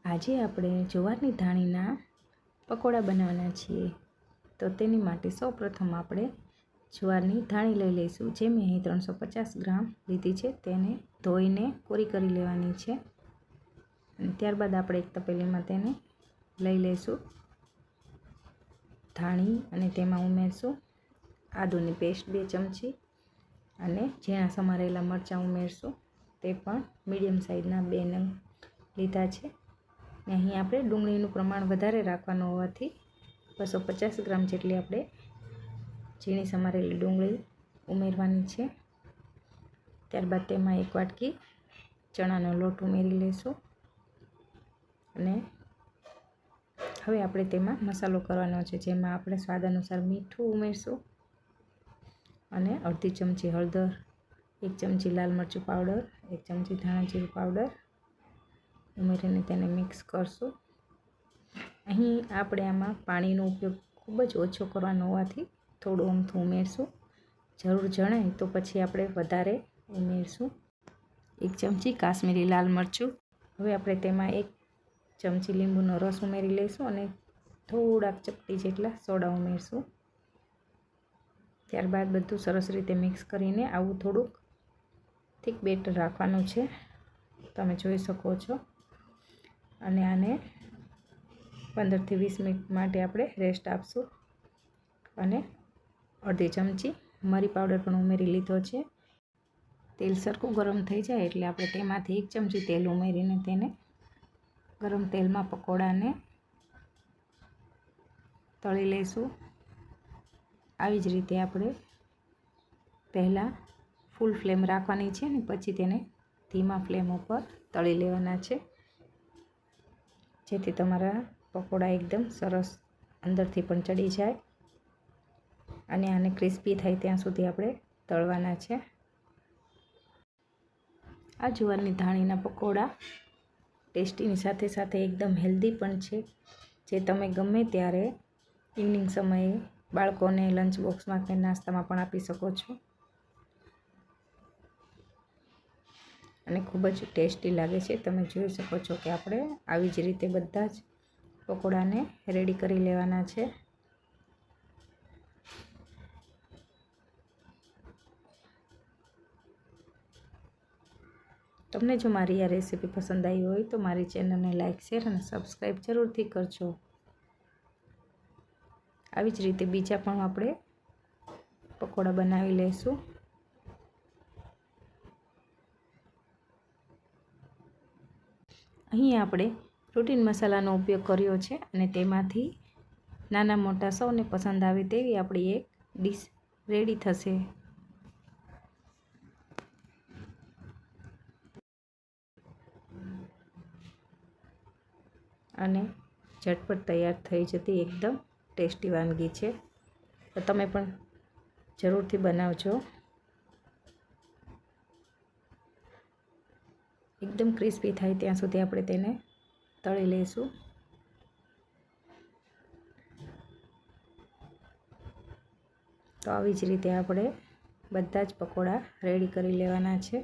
આજે આપણે જુવારની ધાણીના પકોડા બનાવવાના છીએ। તો તેની માટે સૌપ્રથમ આપણે જુવારની ધાણી લઈ લઈશું, જે મેં અહીં 350 ગ્રામ લીધી છે। તેને ધોઈને કોરી કરી લેવાની છે અને ત્યારબાદ આપણે એક તપેલીમાં તેને લઈ લઈશું ધાણી અને તેમાં ઉમેરશું આદુની પેસ્ટ 2 ચમચી અને ઝીણા સમારેલા મરચાં ઉમેરશું, તે પણ મીડિયમ સાઇઝના 2 નંગ લીધા છે। અહીં આપણે ડુંગળીનું પ્રમાણ વધારે રાખવાનું હોવાથી 250 ગ્રામ જેટલી આપણે ઝીણી સમારેલી ડુંગળી ઉમેરવાની છે। ત્યારબાદ તેમાં 1 વાટકી ચણાનો લોટ ઉમેરી લઈશું અને હવે આપણે તેમાં મસાલો કરવાનો છે, જેમાં આપણે સ્વાદ અનુસાર મીઠું ઉમેરશું અને અડધી ચમચી હળદર, 1 ચમચી લાલ મરચું પાવડર, 1 ચમચી ધાણા જીરું પાવડર ઉમેરીને તેને મિક્સ કરશું। અહીં આપણે આમાં પાણીનો ઉપયોગ ખૂબ જ ઓછો કરવાનો હોવાથી થોડું અમથું ઉમેરશું, જરૂર જણાય તો પછી આપણે વધારે ઉમેરશું। 1 ચમચી કાશ્મીરી લાલ મરચું, હવે આપણે તેમાં 1 ચમચી લીંબુનો રસ ઉમેરી લઈશું અને થોડાક ચપટી જેટલા સોડા ઉમેરશું। ત્યારબાદ બધું સરસ રીતે મિક્સ કરીને આવું થોડુંક થીક બેટર રાખવાનું છે, તમે જોઈ શકો છો। અને આને 15 થી 20 મિનિટ માટે આપણે રેસ્ટ આપશું અને અડધી ચમચી મરી પાવડર પણ ઉમેરી લીધો છે। તેલ સરખું ગરમ થઈ જાય એટલે આપણે તેમાંથી 1 ચમચી તેલ ઉમેરીને તેને ગરમ તેલમાં પકોડાને તળી લઈશું। આવી જ રીતે આપણે પહેલાં ફૂલ ફ્લેમ રાખવાની છે અને પછી તેને ધીમા ફ્લેમ ઉપર તળી લેવાના છે, જેથી તમારા પકોડા એકદમ સરસ અંદરથી પણ ચડી જાય અને આને ક્રિસ્પી થાય ત્યાં સુધી આપણે તળવાના છે। આ જુવારની ધાણીના પકોડા ટેસ્ટીની સાથે સાથે એકદમ હેલ્ધી પણ છે, જે તમે ગમે ત્યારે ઇવનિંગ સમયે બાળકોને લંચ બોક્સમાં કે નાસ્તામાં પણ આપી શકો છો અને ખૂબ જ ટેસ્ટી લાગે છે। તમે જોઈ શકો છો કે આપણે આવી જ રીતે બધા જ પકોડાને રેડી કરી લેવાના છે। તમને જો મારી આ રેસીપી પસંદ આવી હોય તો મારી ચેનલને લાઇક, શેર અને સબસ્ક્રાઈબ જરૂરથી કરજો। આવી જ રીતે બીજા પણ આપણે પકોડા બનાવી લઈશું। અહીં આપણે પ્રોટીન મસાલાનો ઉપયોગ કર્યો છે અને તેમાંથી નાના મોટા સૌને પસંદ આવે તેવી આપણી એક ડીશ રેડી થશે। અને ઝટપટ તૈયાર થઈ જતી એકદમ ટેસ્ટી વાનગી છે, તો તમે પણ જરૂરથી બનાવજો। એકદમ ક્રિસ્પી થાય ત્યાં સુધી આપણે તેને તળી લઈશું। તો આવી જ રીતે આપણે બધા જ પકોડા રેડી કરી લેવાના છે।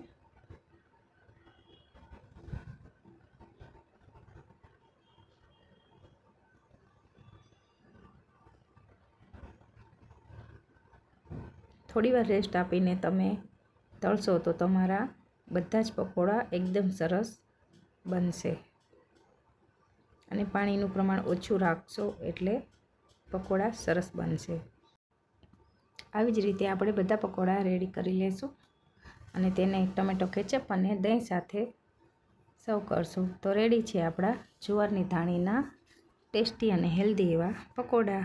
થોડીવાર રેસ્ટ આપીને તમે તળશો તો તમારા બધા જ પકોડા એકદમ સરસ બનશે અને પાણીનું પ્રમાણ ઓછું રાખશો એટલે પકોડા સરસ બનશે। આવી જ રીતે આપણે બધા પકોડા રેડી કરી લઈશું અને તેને ટમેટો કેચઅપ અને દહીં સાથે સર્વ કરશું। તો રેડી છે આપણા જુવારની ધાણીના ટેસ્ટી અને હેલ્ધી એવા પકોડા।